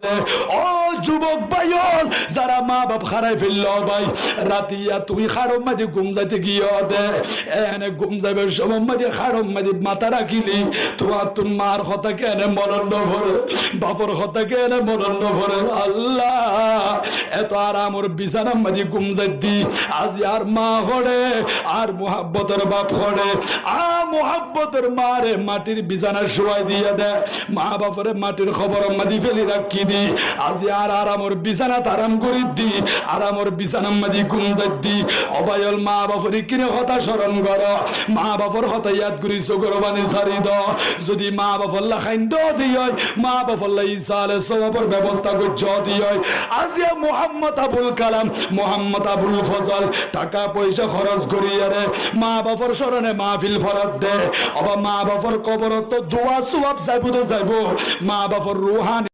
ও যুবক ভাইয়ল যারা মা বাপ হারাই ফেলল ভাই রাতিয়া তুই খাড়ম মাঝে ঘুম যাইতে গিয়ে দে এনে ঘুম যাইবার সময় মাঝে খাড়ম মাঝে মাথা রাখিলি তোমার তোর মার কথা কেন মনন্দ ভরে বাপর কথা কেন মনন্দ ভরে আল্লাহ এত আরামর বিছানার মাঝে ঘুম যাইতি আজ আর মা হরে আর মোহাব্বতের বাপ হরে মোহাব্বতের মারে মাটির বিছানা শোয়াই দিয়ে দে মা বাপরে মাটির খবর মাদি ফেলি রাখি দি আজ আর আরামর বিছানা আরাম করি দি আরামর বিছানার মাঝে ঘুম যাইতি অবায়ল মা বাপরে কিনে কথা স্মরণ কর মা বাপর কথা ইয়াদ করি চোখের বানি ছাড়ি দ যদি মা বাপল্লা খাইন্দ দিয় মা বাপল্লা ইসালে সবাবর ব্যবস্থা করছ দিয় আজিয়া মোহাম্মদ আবুল কালাম মোহাম্মদ আবুল ফজল টাকা পয়সা খরচ করিয়া রে মা বাপর স্মরণে মাহফিল ফরাত দে অবা মা বাপর কবর তো দোয়া সুয়াব যাইব তো যাইব মা বাপর রুহানি